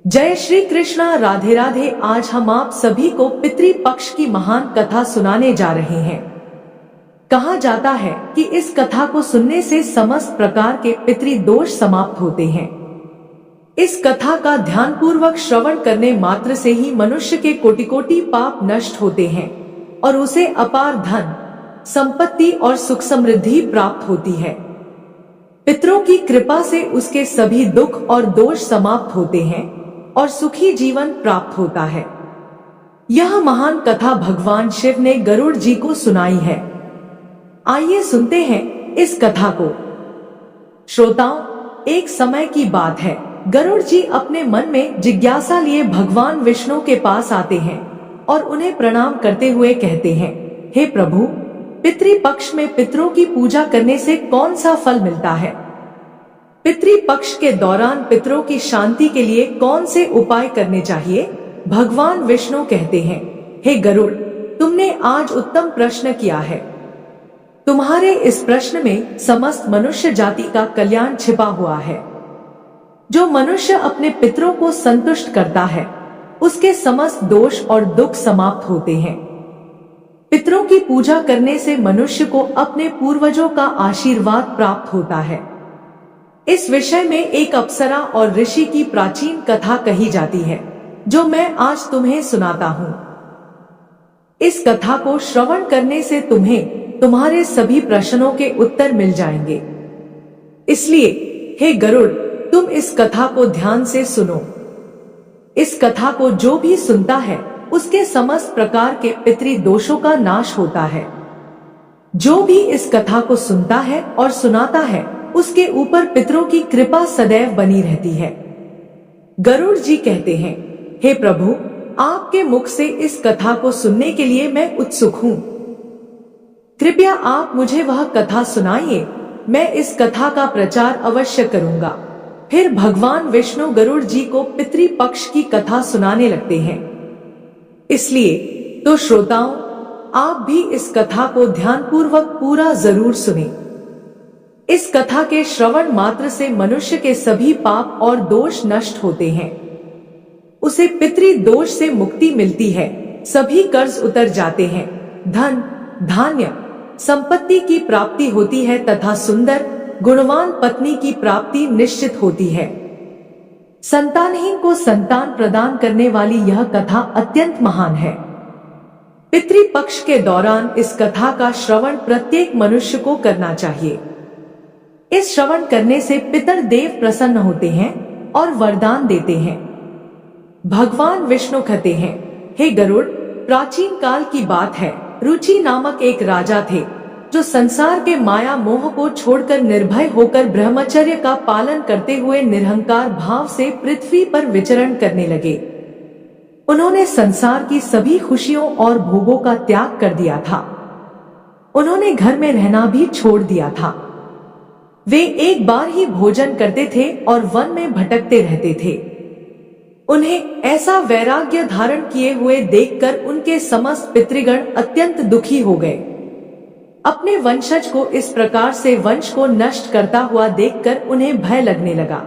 जय श्री कृष्णा, राधे राधे। आज हम आप सभी को पितृपक्ष की महान कथा सुनाने जा रहे हैं। कहा जाता है कि इस कथा को सुनने से समस्त प्रकार के पितृदोष समाप्त होते हैं। इस कथा का ध्यानपूर्वक श्रवण करने मात्र से ही मनुष्य के कोटि कोटि पाप नष्ट होते हैं और उसे अपार धन, संपत्ति और सुख समृद्धि प्राप्त होती है। पितरों की कृपा से उसके सभी दुख और दोष समाप्त होते हैं और सुखी जीवन प्राप्त होता है। यह महान कथा भगवान शिव ने गरुड़ जी को सुनाई है। आइए सुनते हैं इस कथा को। श्रोताओं, एक समय की बात है। गरुड़ जी अपने मन में जिज्ञासा लिए भगवान विष्णु के पास आते हैं और उन्हें प्रणाम करते हुए कहते हैं, हे प्रभु, पितृपक्ष में पितरों की पूजा करने से कौन सा फल मिलता है? पितृपक्ष के दौरान पितरों की शांति के लिए कौन से उपाय करने चाहिए? भगवान विष्णु कहते हैं, हे गरुड़, तुमने आज उत्तम प्रश्न किया है। तुम्हारे इस प्रश्न में समस्त मनुष्य जाति का कल्याण छिपा हुआ है। जो मनुष्य अपने पितरों को संतुष्ट करता है, उसके समस्त दोष और दुख समाप्त होते हैं। पितरों की पूजा करने से मनुष्य को अपने पूर्वजों का आशीर्वाद प्राप्त होता है। इस विषय में एक अप्सरा और ऋषि की प्राचीन कथा कही जाती है, जो मैं आज तुम्हें सुनाता हूँ। इस कथा को श्रवण करने से तुम्हें तुम्हारे सभी प्रश्नों के उत्तर मिल जाएंगे। इसलिए हे गरुड़, तुम इस कथा को ध्यान से सुनो। इस कथा को जो भी सुनता है, उसके समस्त प्रकार के पितृदोषों का नाश होता है। जो भी इस कथा को सुनता है और सुनाता है, उसके ऊपर पितरों की कृपा सदैव बनी रहती है। गरुड़ जी कहते हैं, हे प्रभु, आपके मुख से इस कथा को सुनने के लिए मैं उत्सुक हूँ। कृपया आप मुझे वह कथा सुनाइए। मैं इस कथा का प्रचार अवश्य करूंगा। फिर भगवान विष्णु गरुड़ जी को पितृपक्ष की कथा सुनाने लगते हैं। इसलिए तो श्रोताओं, आप भी इस कथा को ध्यानपूर्वक पूरा जरूर सुनें। इस कथा के श्रवण मात्र से मनुष्य के सभी पाप और दोष नष्ट होते हैं। उसे पितृदोष से मुक्ति मिलती है, सभी कर्ज उतर जाते हैं, धन, धान्य, संपत्ति की प्राप्ति होती है तथा सुंदर, गुणवान पत्नी की प्राप्ति निश्चित होती है। संतानहीन को संतान प्रदान करने वाली यह कथा अत्यंत महान है। पितृपक्ष के दौरान इस कथा का श्रवण प्रत्येक मनुष्य को करना चाहिए। इस श्रवण करने से पितर देव प्रसन्न होते हैं और वरदान देते हैं। भगवान विष्णु कहते हैं, हे गरुड़, प्राचीन काल की बात है। रुचि नामक एक राजा थे, जो संसार के माया मोह को छोड़कर निर्भय होकर ब्रह्मचर्य का पालन करते हुए निरहंकार भाव से पृथ्वी पर विचरण करने लगे। उन्होंने संसार की सभी खुशियों और भोगों का त्याग कर दिया था। उन्होंने घर में रहना भी छोड़ दिया था। वे एक बार ही भोजन करते थे और वन में भटकते रहते थे। उन्हें ऐसा वैराग्य धारण किए हुए देखकर उनके समस्त पितृगण अत्यंत दुखी हो गए। अपने वंशज को इस प्रकार से वंश को नष्ट करता हुआ देखकर उन्हें भय लगने लगा।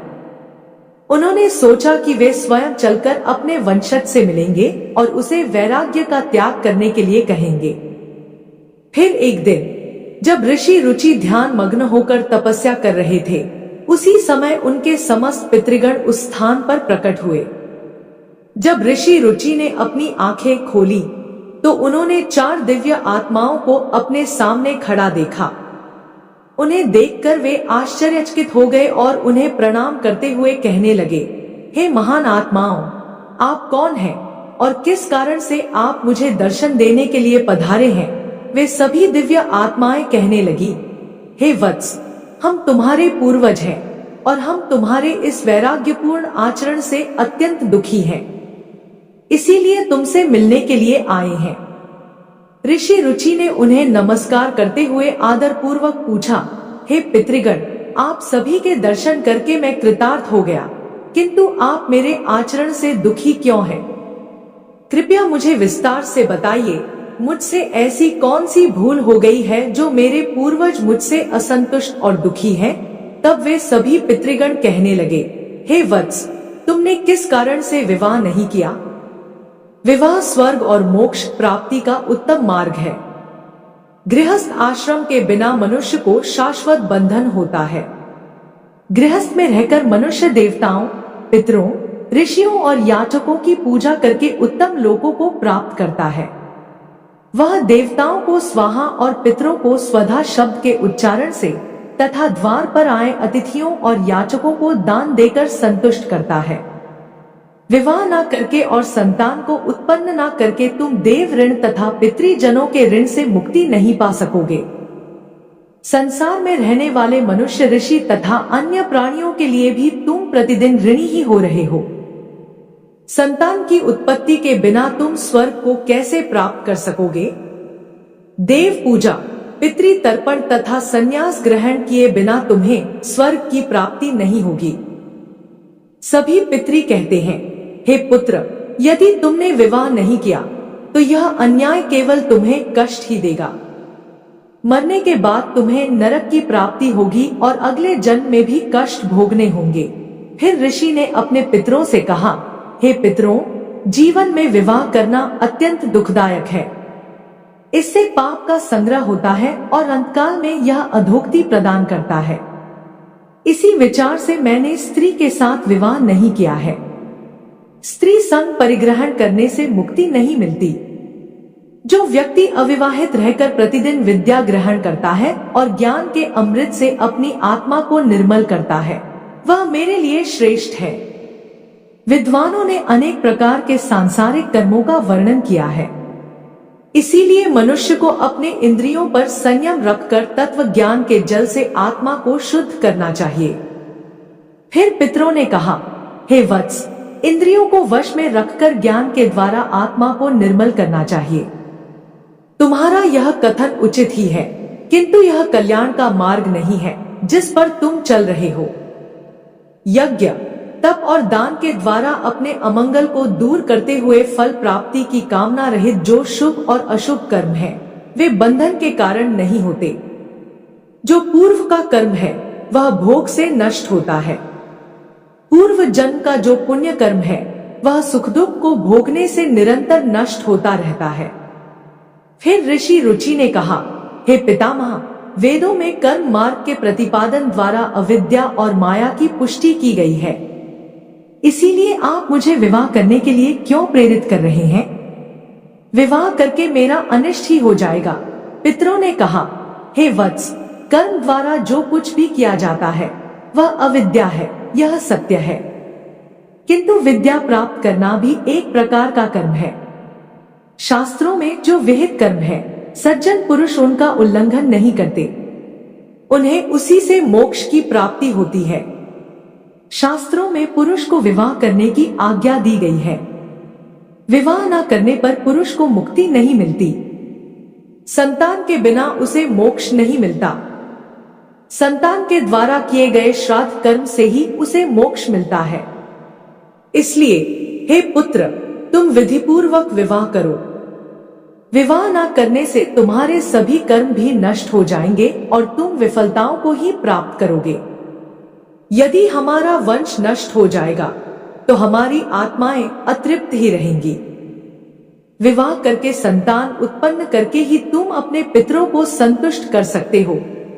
उन्होंने सोचा कि वे स्वयं चलकर अपने वंशज से मिलेंगे और उसे वैराग्य का त्याग करने के लिए कहेंगे। फिर एक दिन जब ऋषि रुचि ध्यान मग्न होकर तपस्या कर रहे थे, उसी समय उनके समस्त पितृगण उस स्थान पर प्रकट हुए। जब ऋषि रुचि ने अपनी आंखें खोली, तो उन्होंने 4 दिव्य आत्माओं को अपने सामने खड़ा देखा। उन्हें देखकर वे आश्चर्यचकित हो गए और उन्हें प्रणाम करते हुए कहने लगे, हे महान आत्माओं, आप कौन हैं और किस कारण से आप मुझे दर्शन देने के लिए पधारे हैं? वे सभी दिव्य आत्माएं कहने लगी, हे वत्स, हम तुम्हारे पूर्वज हैं और हम तुम्हारे इस वैराग्यपूर्ण आचरण से अत्यंत दुखी हैं। इसीलिए तुमसे मिलने के लिए आए हैं। ऋषि रुचि ने उन्हें नमस्कार करते हुए आदर पूर्वक पूछा, हे पितृगण, आप सभी के दर्शन करके मैं कृतार्थ हो गया, किंतु आप मेरे आचरण से दुखी क्यों हैं? कृपया मुझे विस्तार से बताइए। मुझसे ऐसी कौन सी भूल हो गई है जो मेरे पूर्वज मुझसे असंतुष्ट और दुखी हैं? तब वे सभी पितृगण कहने लगे, हे वत्स, तुमने किस कारण से विवाह नहीं किया? विवाह स्वर्ग और मोक्ष प्राप्ति का उत्तम मार्ग है। गृहस्थ आश्रम के बिना मनुष्य को शाश्वत बंधन होता है। गृहस्थ में रहकर मनुष्य देवताओं, पितरों, ऋषियों और याचकों की पूजा करके उत्तम लोकों को प्राप्त करता है। वह देवताओं को स्वाहा और पितरों को स्वधा शब्द के उच्चारण से तथा द्वार पर आए अतिथियों और याचकों को दान देकर संतुष्ट करता है। विवाह न करके और संतान को उत्पन्न न करके तुम देव ऋण तथा पितृजनों के ऋण से मुक्ति नहीं पा सकोगे। संसार में रहने वाले मनुष्य, ऋषि तथा अन्य प्राणियों के लिए भी तुम प्रतिदिन ऋणी ही हो रहे हो। संतान की उत्पत्ति के बिना तुम स्वर्ग को कैसे प्राप्त कर सकोगे? देव पूजा, पितृ तर्पण तथा संन्यास ग्रहण किए बिना तुम्हें स्वर्ग की प्राप्ति नहीं होगी। सभी पितृ कहते हैं, हे पुत्र, यदि तुमने विवाह नहीं किया तो यह अन्याय केवल तुम्हें कष्ट ही देगा। मरने के बाद तुम्हें नरक की प्राप्ति होगी और अगले जन्म में भी कष्ट भोगने होंगे। फिर ऋषि ने अपने पितरों से कहा, हे पितरों, जीवन में विवाह करना अत्यंत दुखदायक है। इससे पाप का संग्रह होता है और अंतकाल में यह अधोगति प्रदान करता है। इसी विचार से मैंने स्त्री के साथ विवाह नहीं किया है। स्त्री संग परिग्रहण करने से मुक्ति नहीं मिलती। जो व्यक्ति अविवाहित रहकर प्रतिदिन विद्या ग्रहण करता है और ज्ञान के अमृत से अपनी आत्मा को निर्मल करता है, वह मेरे लिए श्रेष्ठ है। विद्वानों ने अनेक प्रकार के सांसारिक कर्मों का वर्णन किया है। इसीलिए मनुष्य को अपने इंद्रियों पर संयम रखकर तत्व ज्ञान के जल से आत्मा को शुद्ध करना चाहिए। फिर पितरों ने कहा, हे वत्स, इंद्रियों को वश में रखकर ज्ञान के द्वारा आत्मा को निर्मल करना चाहिए। तुम्हारा यह कथन उचित ही है, किंतु यह कल्याण का मार्ग नहीं है जिस पर तुम चल रहे हो। यज्ञ, तप और दान के द्वारा अपने अमंगल को दूर करते हुए फल प्राप्ति की कामना रहित जो शुभ और अशुभ कर्म है, वे बंधन के कारण नहीं होते। जो पूर्व का कर्म है वह भोग से नष्ट होता है। पूर्व जन्म का जो पुण्य कर्म है वह सुख दुख को भोगने से निरंतर नष्ट होता रहता है। फिर ऋषि रुचि ने कहा, हे पितामह, वेदों में कर्म मार्ग के प्रतिपादन द्वारा अविद्या और माया की पुष्टि की गई है। इसीलिए आप मुझे विवाह करने के लिए क्यों प्रेरित कर रहे हैं? विवाह करके मेरा अनिष्ट ही हो जाएगा। पितरों ने कहा, हे वत्स, कर्म द्वारा जो कुछ भी किया जाता है वह अविद्या है, यह सत्य है। किंतु विद्या प्राप्त करना भी एक प्रकार का कर्म है। शास्त्रों में जो विहित कर्म है, सज्जन पुरुष उनका उल्लंघन नहीं करते। उन्हें उसी से मोक्ष की प्राप्ति होती है। शास्त्रों में पुरुष को विवाह करने की आज्ञा दी गई है। विवाह न करने पर पुरुष को मुक्ति नहीं मिलती। संतान के बिना उसे मोक्ष नहीं मिलता। संतान के द्वारा किए गए श्राद्ध कर्म से ही उसे मोक्ष मिलता है। इसलिए हे पुत्र, तुम विधिपूर्वक विवाह करो। विवाह न करने से तुम्हारे सभी कर्म भी नष्ट हो जाएंगे और तुम विफलताओं को ही प्राप्त करोगे। यदि हमारा वंश नष्ट हो जाएगा तो हमारी आत्माएं अतृप्त ही रहेंगी। विवाह करके संतान उत्पन्न करके ही तुम अपने पितरों को संतुष्ट कर सकते हो।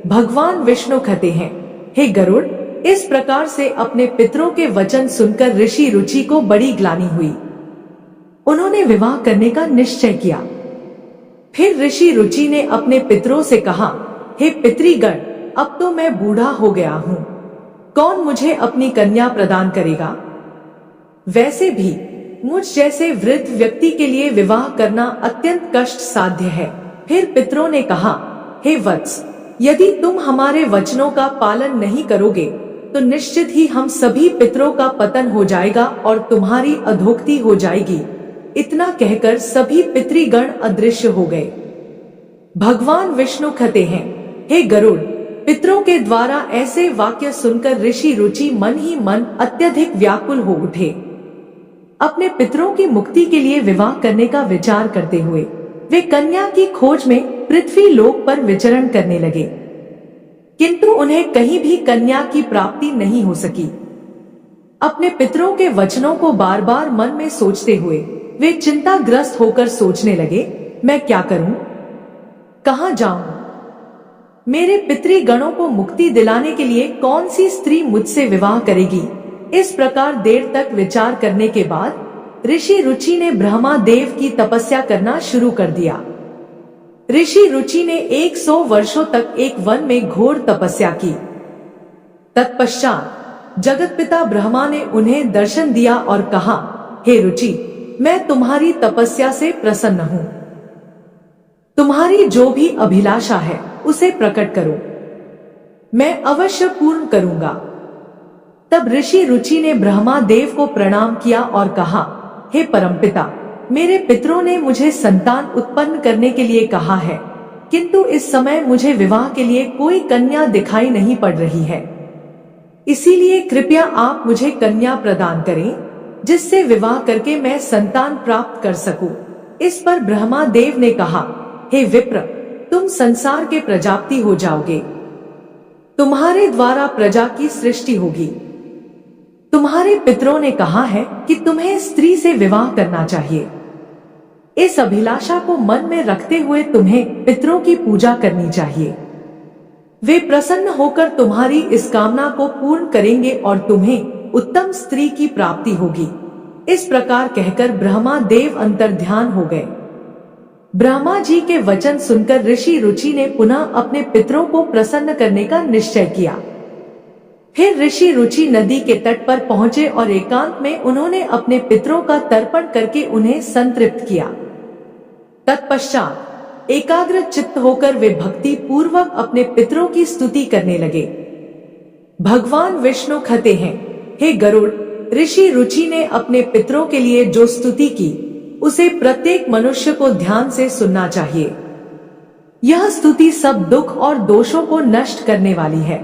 भगवान विष्णु कहते हैं, हे गरुड़, इस प्रकार से अपने पितरों के वचन सुनकर ऋषि रुचि को बड़ी ग्लानि हुई। उन्होंने विवाह करने का निश्चय किया। फिर ऋषि रुचि ने अपने पितरों से कहा, हे पितृगण, अब तो मैं बूढ़ा हो गया हूँ, कौन मुझे अपनी कन्या प्रदान करेगा? वैसे भी मुझ जैसे वृद्ध व्यक्ति के लिए विवाह करना अत्यंत कष्ट साध्य है। फिर पितरों ने कहा, हे वत्स, यदि तुम हमारे वचनों का पालन नहीं करोगे तो निश्चित ही हम सभी पितरों का पतन हो जाएगा और तुम्हारी अधोगति हो जाएगी। इतना कहकर सभी पितृगण अदृश्य हो गए। भगवान विष्णु कहते हैं, हे गरुड़, पितरों के द्वारा ऐसे वाक्य सुनकर ऋषि रुचि मन ही मन अत्यधिक व्याकुल हो उठे। अपने पितरों की मुक्ति के लिए विवाह करने का विचार करते हुए वे कन्या की खोज में पृथ्वी लोक पर विचरण करने लगे, किंतु उन्हें कहीं भी कन्या की प्राप्ति नहीं हो सकी। अपने पितरों के वचनों को बार बार मन में सोचते हुए वे चिंताग्रस्त होकर सोचने लगे, मैं क्या करूं, कहां जाऊं? मेरे पितृगणों को मुक्ति दिलाने के लिए कौन सी स्त्री मुझसे विवाह करेगी? इस प्रकार देर तक विचार करने के बाद ऋषि रुचि ने ब्रह्मा देव की तपस्या करना शुरू कर दिया। ऋषि रुचि ने 100 वर्षों तक एक वन में घोर तपस्या की। तत्पश्चात जगतपिता ब्रह्मा ने उन्हें दर्शन दिया और कहा, हे रुचि, मैं तुम्हारी तपस्या से प्रसन्न हूं। तुम्हारी जो भी अभिलाषा है उसे प्रकट करो, मैं अवश्य पूर्ण करूंगा। तब ऋषि रुचि ने ब्रह्मा देव को प्रणाम किया और कहा, हे परमपिता, मेरे पितरों ने मुझे संतान उत्पन्न करने के लिए कहा है, किंतु इस समय मुझे विवाह के लिए कोई कन्या दिखाई नहीं पड़ रही है। इसीलिए कृपया आप मुझे कन्या प्रदान करें, जिससे विवाह करके मैं संतान प्राप्त कर सकूं। इस पर ब्रह्मा देव ने कहा, हे विप्र, तुम संसार के प्रजापति हो जाओगे। तुम्हारे द्वारा प्रजा की सृष्टि होगी। तुम्हारे पितरों ने कहा है कि तुम्हें स्त्री से विवाह करना चाहिए। इस अभिलाषा को मन में रखते हुए तुम्हें पितरों की पूजा करनी चाहिए। वे प्रसन्न होकर तुम्हारी इस कामना को पूर्ण करेंगे और तुम्हें उत्तम स्त्री की प्राप्ति होगी। इस प्रकार कहकर ब्रह्मा देव अंतर्ध्यान हो गए। ब्रह्मा जी के वचन सुनकर ऋषि रुचि ने पुनः अपने पितरों को प्रसन्न करने का निश्चय किया। फिर ऋषि रुचि नदी के तट पर पहुंचे और एकांत में उन्होंने अपने पितरों का तर्पण करके उन्हें संतृप्त किया। तत्पश्चात एकाग्र चित्त होकर वे भक्ति पूर्वक अपने पितरों की स्तुति करने लगे। भगवान विष्णु कहते हैं, हे गरुड़, ऋषि रुचि ने अपने पितरों के लिए जो स्तुति की उसे प्रत्येक मनुष्य को ध्यान से सुनना चाहिए। यह स्तुति सब दुख और दोषों को नष्ट करने वाली है।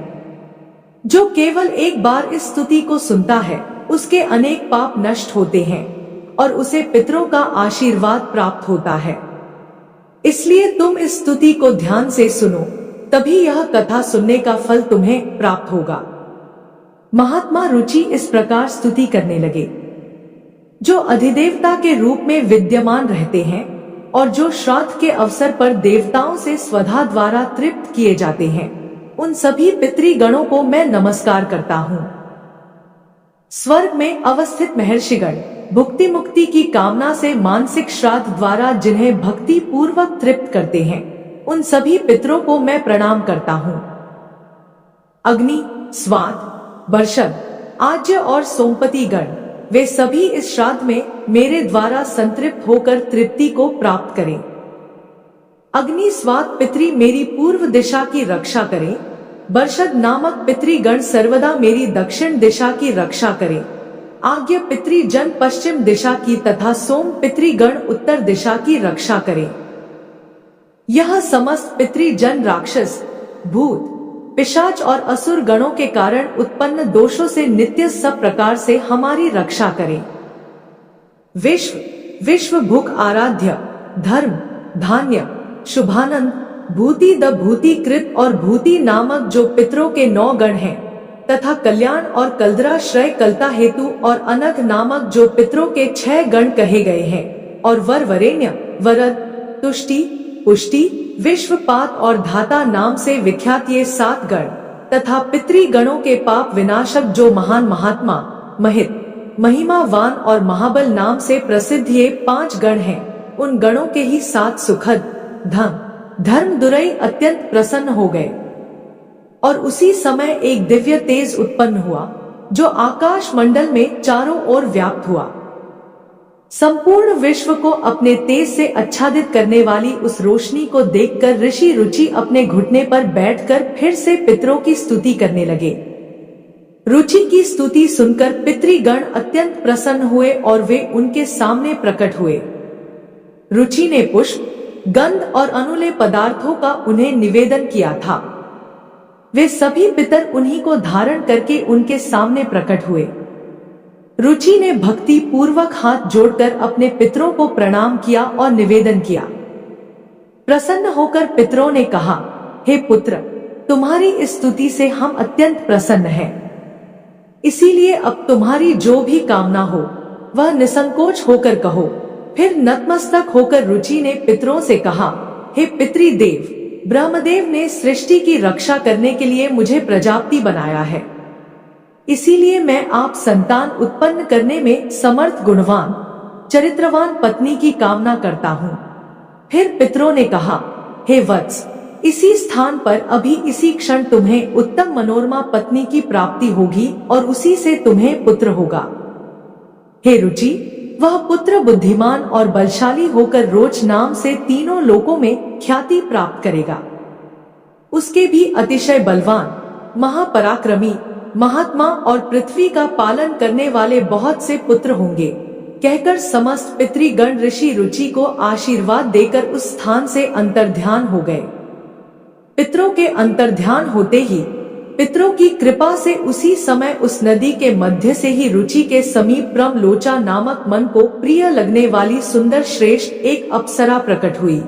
जो केवल एक बार इस स्तुति को सुनता है उसके अनेक पाप नष्ट होते हैं और उसे पितरों का आशीर्वाद प्राप्त होता है। इसलिए तुम इस स्तुति को ध्यान से सुनो, तभी यह कथा सुनने का फल तुम्हें प्राप्त होगा। महात्मा रुचि इस प्रकार स्तुति करने लगे। जो अधिदेवता के रूप में विद्यमान रहते हैं और जो श्राद्ध के अवसर पर देवताओं से स्वधा द्वारा तृप्त किए जाते हैं, उन सभी पितृगणों को मैं नमस्कार करता हूँ। स्वर्ग में अवस्थित महर्षिगण भुक्ति मुक्ति की कामना से मानसिक श्राद्ध द्वारा जिन्हें भक्ति पूर्वक तृप्त करते हैं, उन सभी पितरों को मैं प्रणाम करता हूँ। अग्नि, स्वात, वर्षद, आज्य और सोमपति गण वे सभी इस श्राद्ध में मेरे द्वारा संतृप्त होकर तृप्ति को प्राप्त करें। अग्नि स्वात पितरी मेरी पूर्व दिशा की रक्षा करें। वर्षद नामक पितृगण सर्वदा मेरी दक्षिण दिशा की रक्षा करें। आज्ञ पितृजन पश्चिम दिशा की तथा सोम पितृगण उत्तर दिशा की रक्षा करें। यह समस्त पितृजन राक्षस, भूत, पिशाच और असुर गणों के कारण उत्पन्न दोषों से नित्य सब प्रकार से हमारी रक्षा करें। विश्व भुक आराध्य, धर्म, धान्य, शुभानंद, भूति द भूति कृत और भूति नामक जो पितरों के 9 गण हैं, तथा कल्याण और कलद्राश्रय कलता हेतु और अनघ नामक जो पितरों के 6 गण कहे गए हैं, और वरेण्य, वरद, तुष्टि, पुष्टि, विश्वपात और धाता नाम से विख्यात ये 7 गण, तथा पितृगणों के पाप विनाशक जो महान महात्मा, महित, महिमावान और महाबल नाम से प्रसिद्ध ये 5 गण हैं, उन गणों के ही 7 सुखद धर्म दुरई अत्यंत प्रसन्न हो गए। और उसी समय एक दिव्य तेज उत्पन्न हुआ जो आकाश मंडल में चारों ओर व्याप्त हुआ। संपूर्ण विश्व को अपने तेज से आच्छादित करने वाली उस रोशनी को देखकर ऋषि रुचि अपने घुटने पर बैठकर फिर से पितरों की स्तुति करने लगे। रुचि की स्तुति सुनकर पितृगण अत्यंत प्रसन्न हुए और वे उनके सामने प्रकट हुए। रुचि ने पुष्प, गंध और अनुले पदार्थों का उन्हें निवेदन किया था। वे सभी पितर उन्हीं को धारण करके उनके सामने प्रकट हुए। रुचि ने भक्ति पूर्वक हाथ जोड़कर अपने पितरों को प्रणाम किया और निवेदन किया। प्रसन्न होकर पितरों ने कहा, हे पुत्र, तुम्हारी इस स्तुति से हम अत्यंत प्रसन्न हैं। इसीलिए अब तुम्हारी जो भी कामना हो वह निसंकोच होकर कहो। फिर नतमस्तक होकर रुचि ने पितरों से कहा, हे पितृदेव, ब्रह्मदेव ने सृष्टि की रक्षा करने के लिए मुझे प्रजापति बनाया है, इसीलिए मैं आप संतान उत्पन्न करने में समर्थ गुणवान चरित्रवान पत्नी की कामना करता हूँ। फिर पितरों ने कहा, हे वत्स, इसी स्थान पर अभी इसी क्षण तुम्हें उत्तम मनोरमा पत्नी की प्राप्ति होगी और उसी से तुम्हें पुत्र होगा। हे रुचि, वह पुत्र बुद्धिमान और बलशाली होकर रोच नाम से तीनों लोकों में ख्याति प्राप्त करेगा। उसके भी अतिशय बलवान, महापराक्रमी, महात्मा और पृथ्वी का पालन करने वाले बहुत से पुत्र होंगे। कहकर समस्त पितृगण ऋषि रुचि को आशीर्वाद देकर उस स्थान से अंतर्ध्यान हो गए। पितरों के अंतर्ध्यान होते ही पितरों की कृपा से उसी समय उस नदी के मध्य से ही रुचि के समीप ब्रह्मलोचा नामक मन को प्रिय लगने वाली सुंदर श्रेष्ठ एक अप्सरा प्रकट हुई।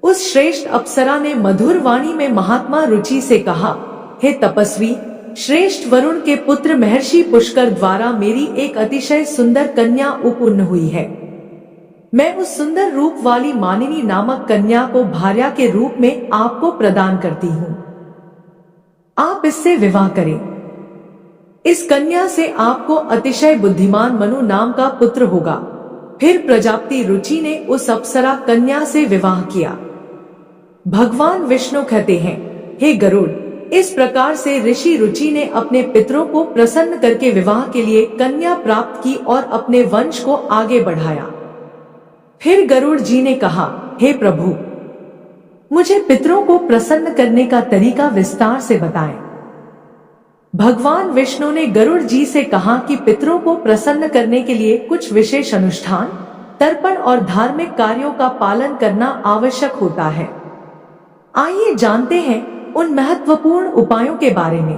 उस श्रेष्ठ अप्सरा ने मधुर वाणी में महात्मा रुचि से कहा, हे तपस्वी, श्रेष्ठ वरुण के पुत्र महर्षि पुष्कर द्वारा मेरी एक अतिशय सुंदर कन्या उत्पन्न हुई है। मैं उस सुंदर रूप वाली मानिनी नामक कन्या को भार्या के रूप में आपको प्रदान करती हूँ। आप इससे विवाह करें। इस कन्या से आपको अतिशय बुद्धिमान मनु नाम का पुत्र होगा। फिर प्रजापति रुचि ने उस अप्सरा कन्या से विवाह किया। भगवान विष्णु कहते हैं, हे गरुड़, इस प्रकार से ऋषि रुचि ने अपने पितरों को प्रसन्न करके विवाह के लिए कन्या प्राप्त की और अपने वंश को आगे बढ़ाया। फिर गरुड़ जी ने कहा, हे प्रभु, मुझे पितरों को प्रसन्न करने का तरीका विस्तार से बताएं। भगवान विष्णु ने गरुड़ जी से कहा कि पितरों को प्रसन्न करने के लिए कुछ विशेष अनुष्ठान, तर्पण और धार्मिक कार्यों का पालन करना आवश्यक होता है। आइए जानते हैं उन महत्वपूर्ण उपायों के बारे में।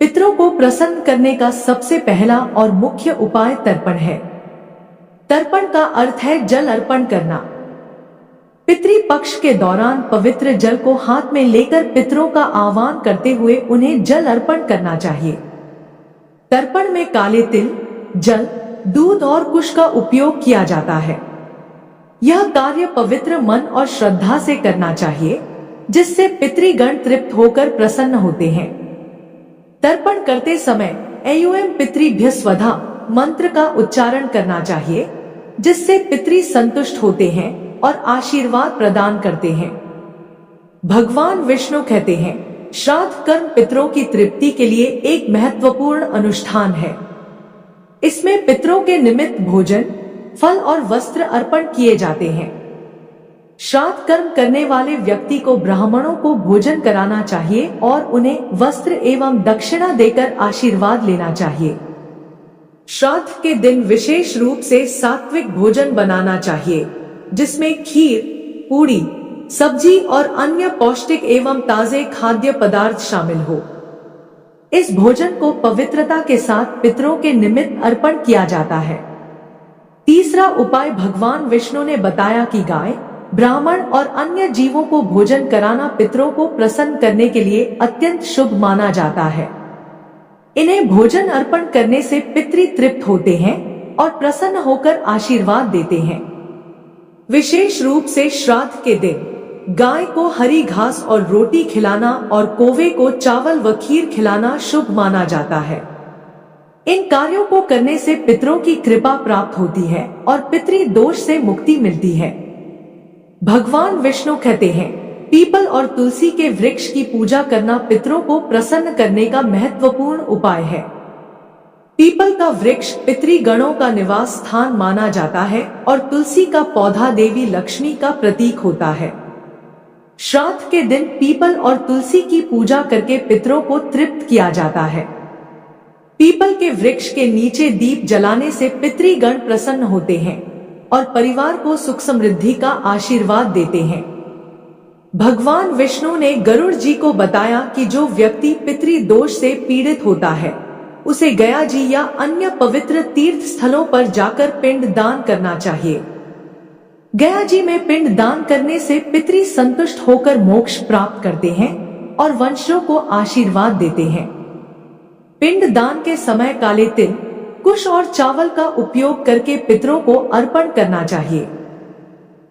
पितरों को प्रसन्न करने का सबसे पहला और मुख्य उपाय तर्पण है। तर्पण का अर्थ है जल अर्पण करना। पितृपक्ष के दौरान पवित्र जल को हाथ में लेकर पितरों का आह्वान करते हुए उन्हें जल अर्पण करना चाहिए। तर्पण में काले तिल, जल, दूध और कुश का उपयोग किया जाता है। यह कार्य पवित्र मन और श्रद्धा से करना चाहिए, जिससे पितृगण तृप्त होकर प्रसन्न होते हैं। तर्पण करते समय एयुएम पितृभ्य स्वधा मंत्र का उच्चारण करना चाहिए, जिससे पितृ संतुष्ट होते हैं और आशीर्वाद प्रदान करते हैं। भगवान विष्णु कहते हैं, श्राद्ध कर्म पितरों की तृप्ति के लिए एक महत्वपूर्ण अनुष्ठान है। इसमें पितरों के निमित्त भोजन, फल और वस्त्र अर्पण किए जाते हैं। श्राद्ध कर्म करने वाले व्यक्ति को ब्राह्मणों को भोजन कराना चाहिए और उन्हें वस्त्र एवं दक्षिणा देकर आशीर्वाद लेना चाहिए। श्राद्ध के दिन विशेष रूप से सात्विक भोजन बनाना चाहिए, जिसमें खीर, पूड़ी, सब्जी और अन्य पौष्टिक एवं ताजे खाद्य पदार्थ शामिल हो। इस भोजन को पवित्रता के साथ पितरों के निमित्त अर्पण किया जाता है। तीसरा उपाय भगवान विष्णु ने बताया कि गाय, ब्राह्मण और अन्य जीवों को भोजन कराना पितरों को प्रसन्न करने के लिए अत्यंत शुभ माना जाता है। इन्हें भोजन अर्पण करने से पितृ तृप्त होते हैं और प्रसन्न होकर आशीर्वाद देते हैं। विशेष रूप से श्राद्ध के दिन गाय को हरी घास और रोटी खिलाना और कौवे को चावल व खीर खिलाना शुभ माना जाता है। इन कार्यों को करने से पितरों की कृपा प्राप्त होती है और पितृ दोष से मुक्ति मिलती है। भगवान विष्णु कहते हैं, पीपल और तुलसी के वृक्ष की पूजा करना पितरों को प्रसन्न करने का महत्वपूर्ण उपाय है। पीपल का वृक्ष पितृगणों का निवास स्थान माना जाता है और तुलसी का पौधा देवी लक्ष्मी का प्रतीक होता है। श्राद्ध के दिन पीपल और तुलसी की पूजा करके पितरों को तृप्त किया जाता है। पीपल के वृक्ष के नीचे दीप जलाने से पितृगण प्रसन्न होते हैं और परिवार को सुख समृद्धि का आशीर्वाद देते हैं। भगवान विष्णु ने गरुड़ जी को बताया कि जो व्यक्ति पितृ दोष से पीड़ित होता है, उसे गया जी या अन्य पवित्र तीर्थ स्थलों पर जाकर पिंड दान करना चाहिए। गया जी में पिंड दान करने से पितृ संतुष्ट होकर मोक्ष प्राप्त करते हैं और वंशों को आशीर्वाद देते हैं। पिंड दान के समय काले तिल, कुश और चावल का उपयोग करके पितरों को अर्पण करना चाहिए।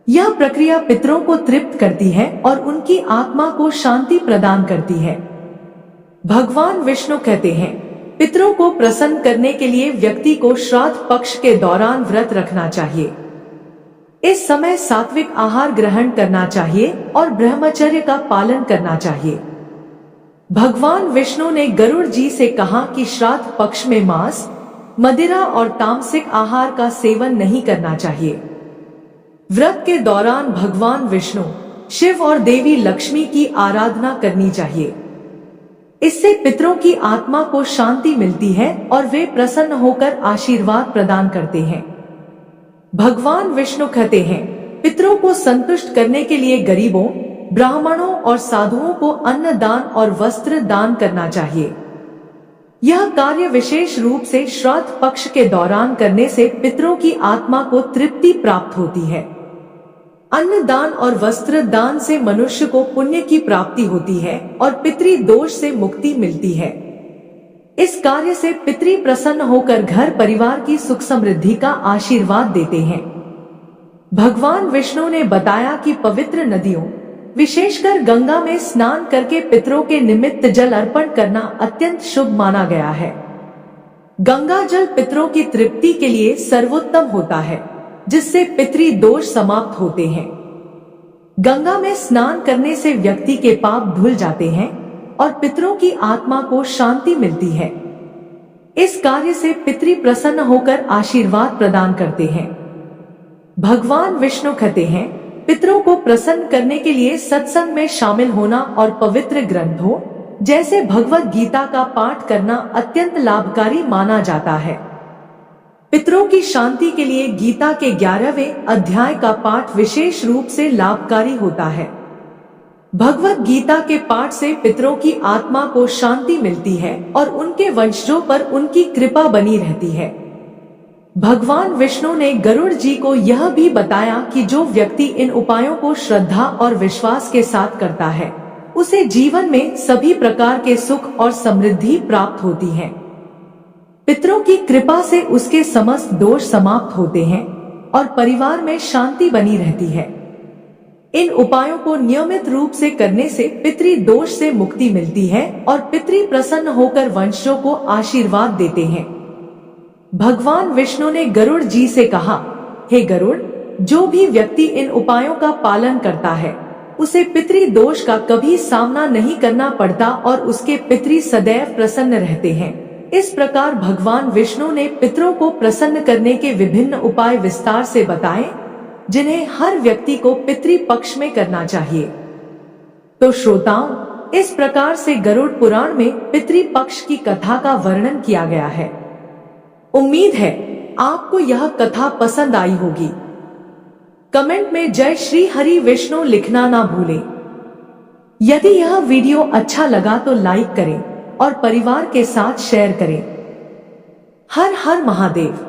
यह प्रक्रिया पितरों को तृप्त करती है और उनकी आत्मा को शांति प्रदान करती है। भगवान विष्णु कहते हैं, पितरों को प्रसन्न करने के लिए व्यक्ति को श्राद्ध पक्ष के दौरान व्रत रखना चाहिए। इस समय सात्विक आहार ग्रहण करना चाहिए और ब्रह्मचर्य का पालन करना चाहिए। भगवान विष्णु ने गरुड़ जी से कहा कि श्राद्ध पक्ष में मांस, मदिरा और तामसिक आहार का सेवन नहीं करना चाहिए। व्रत के दौरान भगवान विष्णु, शिव और देवी लक्ष्मी की आराधना करनी चाहिए। इससे पितरों की आत्मा को शांति मिलती है और वे प्रसन्न होकर आशीर्वाद प्रदान करते हैं। भगवान विष्णु कहते हैं, पितरों को संतुष्ट करने के लिए गरीबों, ब्राह्मणों और साधुओं को अन्न दान और वस्त्र दान करना चाहिए। यह कार्य विशेष रूप से श्राद्ध पक्ष के दौरान करने से पितरों की आत्मा को तृप्ति प्राप्त होती है। अन्न दान और वस्त्र दान से मनुष्य को पुण्य की प्राप्ति होती है और पितृ दोष से मुक्ति मिलती है। इस कार्य से पितृ प्रसन्न होकर घर परिवार की सुख समृद्धि का आशीर्वाद देते हैं। भगवान विष्णु ने बताया कि पवित्र नदियों, विशेषकर गंगा में स्नान करके पितरों के निमित्त जल अर्पण करना अत्यंत शुभ माना गया है। गंगा जल पितरों की तृप्ति के लिए सर्वोत्तम होता है, जिससे पितृ दोष समाप्त होते हैं। गंगा में स्नान करने से व्यक्ति के पाप धुल जाते हैं और पितरों की आत्मा को शांति मिलती है। इस कार्य से पितृ प्रसन्न होकर आशीर्वाद प्रदान करते हैं। भगवान विष्णु कहते हैं, पितरों को प्रसन्न करने के लिए सत्संग में शामिल होना और पवित्र ग्रंथों जैसे भगवत गीता का पाठ करना अत्यंत लाभकारी माना जाता है। पितरों की शांति के लिए गीता के 11वें अध्याय का पाठ विशेष रूप से लाभकारी होता है। भगवत गीता के पाठ से पितरों की आत्मा को शांति मिलती है और उनके वंशजों पर उनकी कृपा बनी रहती है। भगवान विष्णु ने गरुड़ जी को यह भी बताया कि जो व्यक्ति इन उपायों को श्रद्धा और विश्वास के साथ करता है, उसे जीवन में सभी प्रकार के सुख और समृद्धि प्राप्त होती है। पितरों की कृपा से उसके समस्त दोष समाप्त होते हैं और परिवार में शांति बनी रहती है। इन उपायों को नियमित रूप से करने से पितृ दोष से मुक्ति मिलती है और पितृ प्रसन्न होकर वंशजों को आशीर्वाद देते हैं। भगवान विष्णु ने गरुड़ जी से कहा, हे गरुड़, जो भी व्यक्ति इन उपायों का पालन करता है, उसे पितृ दोष का कभी सामना नहीं करना पड़ता और उसके पितृ सदैव प्रसन्न रहते हैं। इस प्रकार भगवान विष्णु ने पितरों को प्रसन्न करने के विभिन्न उपाय विस्तार से बताए, जिन्हें हर व्यक्ति को पितृ पक्ष में करना चाहिए। तो श्रोताओं, इस प्रकार से गरुड़ पुराण में पितृ पक्ष की कथा का वर्णन किया गया है। उम्मीद है आपको यह कथा पसंद आई होगी। कमेंट में जय श्री हरि विष्णु लिखना ना भूलें। यदि यह वीडियो अच्छा लगा तो लाइक करें और परिवार के साथ शेयर करें। हर हर महादेव।